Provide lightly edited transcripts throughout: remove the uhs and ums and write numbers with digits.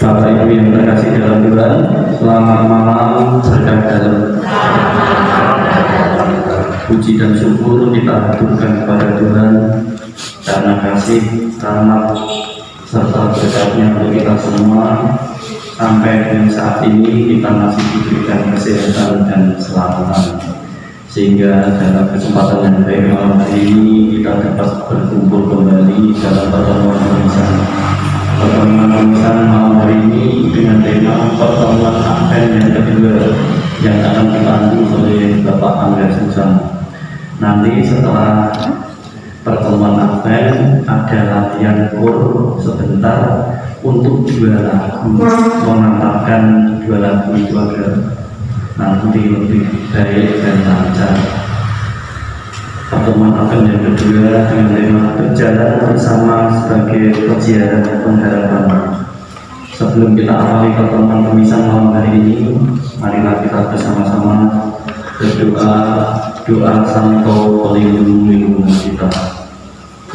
Bapak Ibu yang terkasih dalam Tuhan, selamat malam berkah dalam. Puji dan syukur kita haturkan kepada Tuhan karena kasih, rahmat, serta berkatnya untuk kita semua. Sampai dengan saat ini kita masih diberikan kesehatan dan keselamatan, sehingga dalam kesempatan yang baik malam hari ini kita dapat berkumpul kembali dalam pertemuan pemisahan malam hari ini dengan tema pertemuan Advent yang kedua yang akan dipandu oleh Bapak Angga Susan. Nanti setelah pertemuan Advent ada latihan kur sebentar untuk 2 lagu, menambahkan 2 lagu itu agar nanti lebih baik dan lancar. Pertemuan Advent yang kedua dengan tema berjalan bersama sebagai perjalanan pengharapan. Sebelum kita awali pertemuan pemisahan malam hari ini, marilah kita bersama-sama berdoa, doa Santo pelindung kita.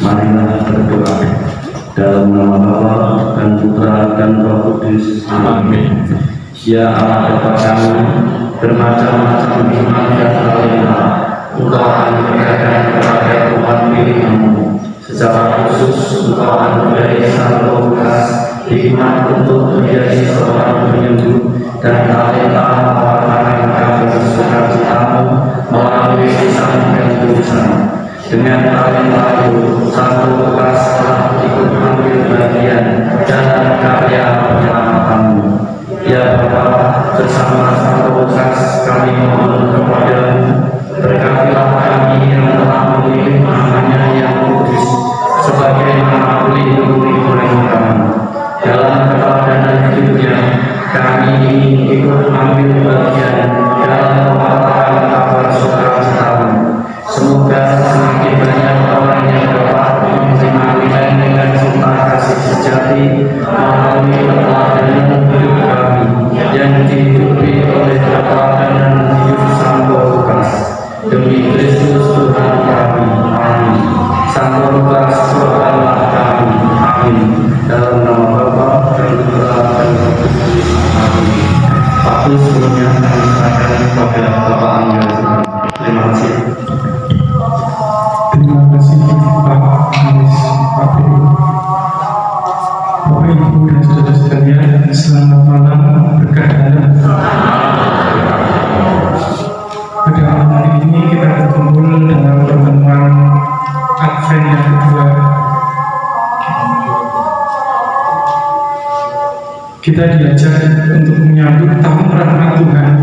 Marilah berdoa dalam nama Bapa dan Putra dan Roh Kudus. Amin. Ya Allah Bapa kami, bermacam-macam iman dan talenta Engkau anugerahkan kepada Tuhan pilihanmu. Secara khusus Engkau anugerai Santo Lukas hikmat untuk menjadi seorang penyembuh dan talenta mewarnakan kabar sukacitamu melalui kisah dan tulisan. Dengan talenta itu, Santo Lukas telah ikut ambil bagian dalam karya penyelamatanmu. Ya Bapa, bersama Santo Lukas kami mohon kepadamu, berkatilah kami yang telah memilih namanya yang kudus sebagai nama pelindung mereka. Dalam keteladanan hidupnya, kami ingin ikut ambil bagian dalam mewartakan kabar sukacitamu. Semoga semakin banyak orang yang dapat menerima dengan cinta kasih sejati melalui keteladanan hidup kami yang dihidupi oleh keteladanan hidup Santo Lukas. Demi Kristus Tuhan kami, amin. Santo Lukas doakanlah kami, amin. Dalam nama Bapa dan Putra dan Roh Kudus, amin. Waktu sebelumnya kami serahkan kepada Bapak Angga. Terima kasih. Terima kasih Pak Anis, Pak Ibu, Bapak Ibu dan saudara sekalian, selamat malam berkah dalam. Pada malam hari ini kita berkumpul dalam pertemuan Advent yang kedua. Kita diajak untuk menyambut tahun rahmat Tuhan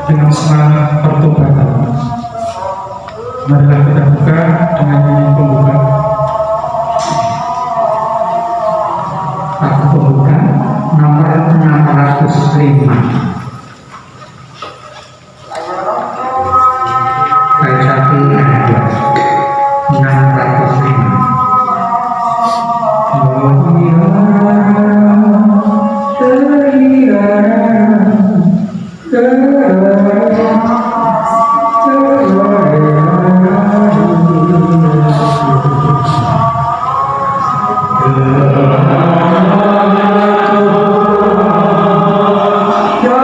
dengan semangat pertobatan. Marilah kita buka dengan nyanyi pembuka. Lagu pembuka nomor 605. Baik 1 ayat 2. 605. Ya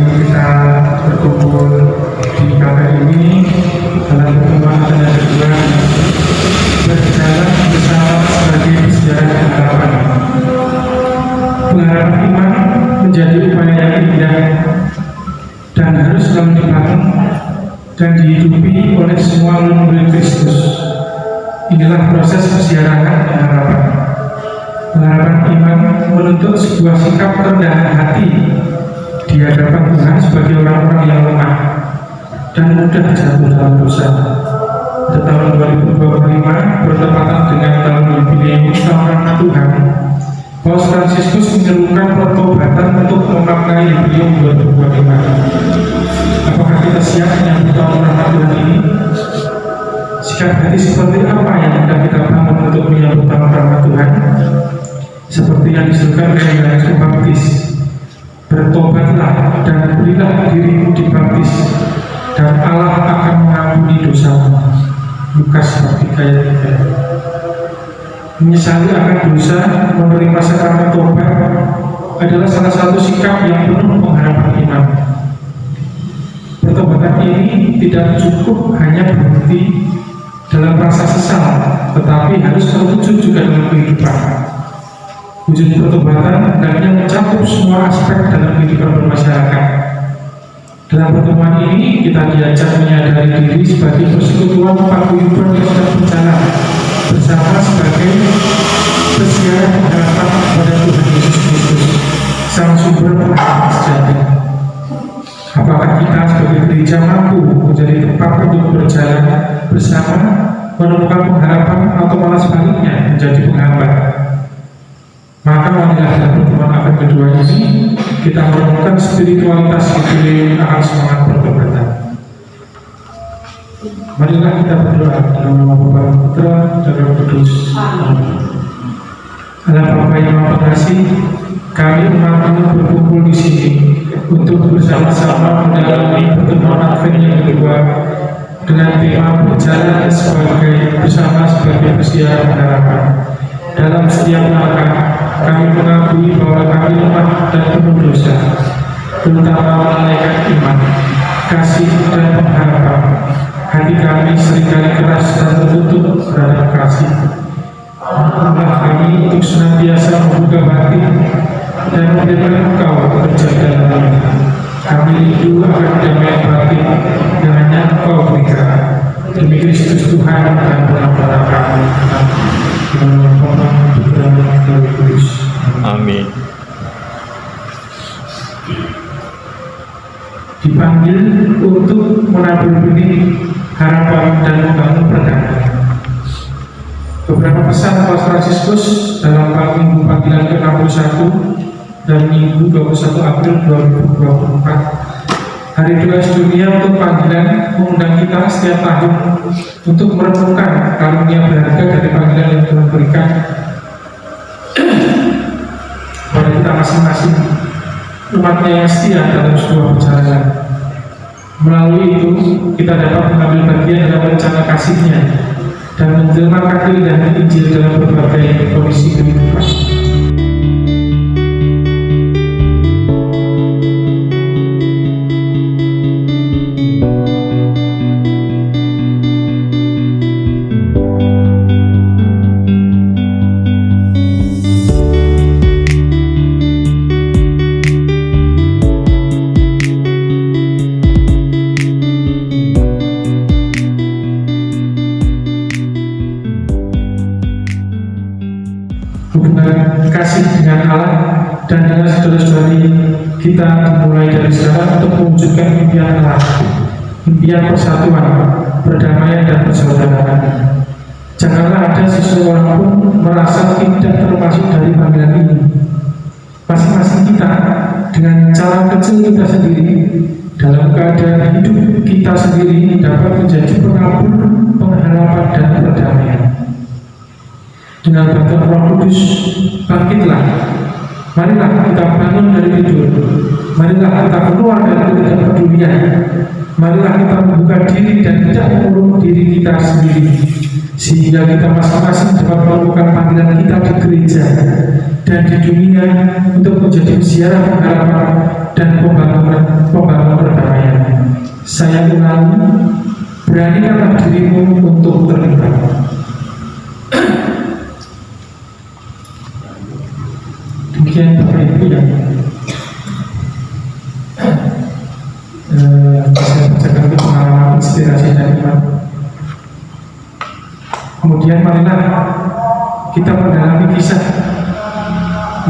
kita berkumpul di KPR ini dalam pertemuan yang kedua berjalan bersama sebagai sejarah harapan. Pengharapan iman menjadi upaya yang indah dan harus selalu dibangun dan dihidupi oleh semua murid Kristus. Inilah proses persiaran harapan. Pengharapan iman menuntut sebuah sikap kerendahan hati di hadapan Tuhan sebagai orang-orang yang lemah dan mudah jatuh dalam dosa. Pada tahun 2025 bertepatan dengan tahun jubileum Tahun Rahmat Tuhan, Paus Fransiskus menyerukan pertobatan untuk memaknai jubileum 2025. Apakah kita siap menyambut Tahun Rahmat Tuhan ini? Sikap hati seperti apa yang kita bangun untuk menyambut Tahun Rahmat Tuhan? Seperti yang diserukan oleh Yohanes Pembaptis, bertobatlah dan berilah dirimu dibaptis, dan Allah akan mengampuni dosamu. Lukas 3 ayat 3. Menyesali akan dosa, menerima sakramen tobat adalah salah satu sikap yang penuh pengharapan iman. Pertobatan ini tidak cukup hanya berhenti dalam rasa sesal, tetapi harus terwujud juga dalam kehidupan. Wujud pertobatan hendaknya mencakup semua aspek dalam kehidupan bermasyarakat. Dalam pertemuan ini kita diajak menyadari diri sebagai persekutuan paguyuban yang sedang berjalan bersama sebagai peziarah pengharapan kepada Tuhan Yesus Kristus, Sang Sumber pengharapan sejati. Apakah kita sebagai gereja mampu menjadi tempat untuk berjalan bersama, menemukan pengharapan, atau malah sebaliknya menjadi penghambat? Maka marilah dalam pertemuan abad kedua ini kita menemukan spiritualitas jubileum akan semangat pertobatan. Marilah kita berdoa dalam nama Bapa, Putra, dan Roh Kudus. Allah Bapa yang Maha Pengasih, kami umat-Mu berkumpul di sini untuk bersama-sama mendalami pertemuan Advent yang kedua dengan tema berjalan bersama sebagai peziarah harapan. Dalam setiap langkah kami mengakui bahwa kami lemah dan penuh dosa, terutama melalaikan iman, kasih, dan pengharapan. Hati kami seringkali keras dan tertutup terhadap kasih. Mampulah kami untuk senantiasa membuka hati dan mendengar Engkau bekerja dalam kami. Kami rindu akan damai batin yang hanya Engkau berikan. Demi Kristus Tuhan dan Bapa kami. Amin. Dipanggil untuk menabur benih harapan dan membangun perdamaian. Beberapa pesan Paus Fransiskus dalam Minggu Panggilan ke-61 dan Minggu 21 April 2024. Hari Doa Dunia untuk panggilan mengundang kita setiap tahun untuk merenungkan karunia berharga dari panggilan yang Tuhan berikan kepada kita masing-masing, umatnya yang setia dalam sebuah perjalanan. Melalui itu kita dapat mengambil bagian dalam rencana kasih-Nya dan menjelmakan keindahan Injil dalam berbagai kondisi kehidupan. Hubungan kasih dengan Allah dan dengan saudara-saudari kita dimulai dari sekarang untuk mewujudkan impian Allah, impian persatuan, perdamaian, dan persaudaraan. Janganlah ada seseorang pun merasa tidak termasuk dari panggilan ini. Masing-masing kita dengan cara kecil kita sendiri dalam keadaan hidup kita sendiri dapat menjadi penabur pengharapan dan perdamaian. Dengan bantuan Roh Kudus, bangkitlah. Marilah kita bangun dari tidur. Marilah kita keluar dari ketidakpedulian. Marilah kita membuka diri dan tidak mengurung diri kita sendiri, sehingga kita masing-masing dapat melakukan panggilan kita di gereja dan di dunia untuk menjadi ziarah pengharapan dan pembangunan perdamaian. Saya ulangi, beranikanlah dirimu untuk terlibat. Demikian Bapak Ibu yang saya bacakan itu pengalaman inspirasi dari iman. Kemudian marilah kita mendalami kisah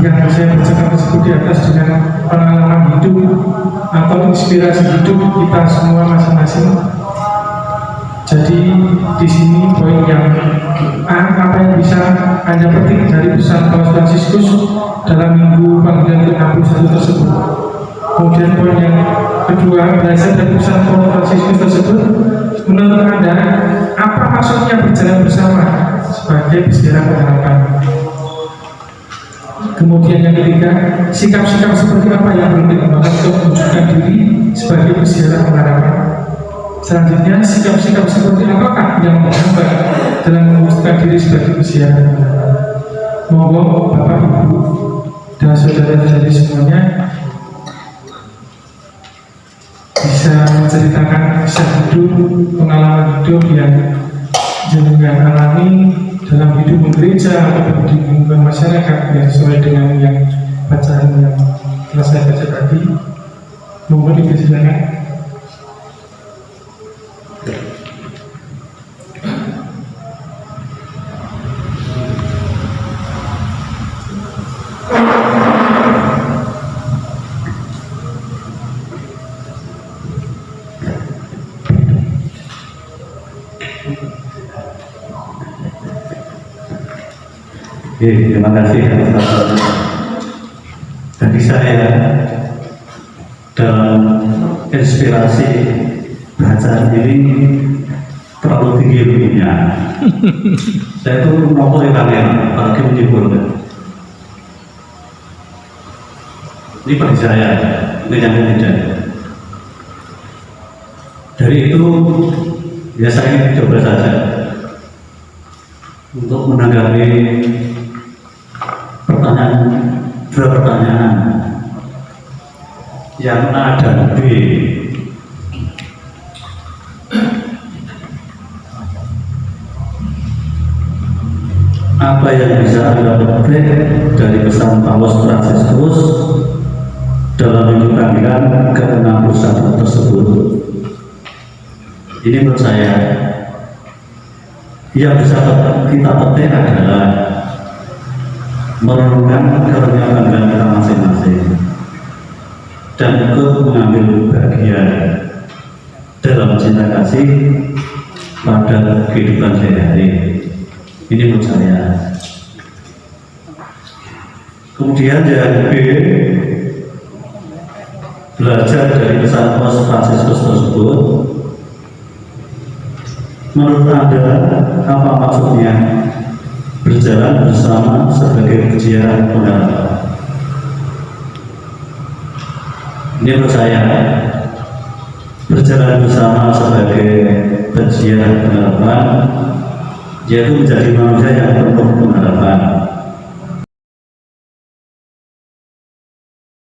yang saya bacakan tersebut di atas dengan pengalaman hidup atau inspirasi hidup kita semua masing-masing. Jadi di sini poin yang apa yang bisa Anda petik dari pesan Paus Fransiskus dalam minggu panggilan ke-61 tersebut. Kemudian poin yang kedua, belajar dari pesan Paus Fransiskus tersebut. Menurut Anda, apa maksudnya berjalan bersama sebagai peziarah pengharapan? Kemudian yang ketiga, sikap-sikap seperti apa yang perlu dikembangkan untuk menunjukkan diri sebagai peziarah pengharapan? Selanjutnya, sikap-sikap seperti apakah yang menghambat dalam mewujudkan diri sebagai peziarah pengharapan? Monggo Bapak Ibu dan saudara-saudari semuanya bisa menceritakan kisah hidup, pengalaman hidup yang jenengan alami dalam hidup gereja atau di lingkungan masyarakat yang sesuai dengan yang bacaan yang telah saya baca tadi. Monggo dipersilakan. Terima kasih atas bagi saya dalam inspirasi bacaan ini terlalu tinggi ilmunya. Saya itu mau kamera, apalagi menyebut. Ini bagi saya, ini yang tidak. Dari itu, ya saya coba saja untuk menanggapi dua pertanyaan yang A dan B. Apa yang bisa Anda petik dari pesan Paus Fransiskus dalam minggu panggilan ke-61 tersebut? Ini menurut saya yang bisa kita petik adalah merenungkan karunia panggilan kita masing-masing dan ikut mengambil bagian dalam cinta kasih pada kehidupan sehari-hari. Ini menurut saya. Kemudian yang B, belajar dari pesan Paus Fransiskus tersebut. Menurut Anda, apa maksudnya berjalan bersama sebagai peziarah pengharapan? Ini menurut saya, berjalan bersama sebagai peziarah pengharapan yaitu menjadi manusia yang penuh pengharapan.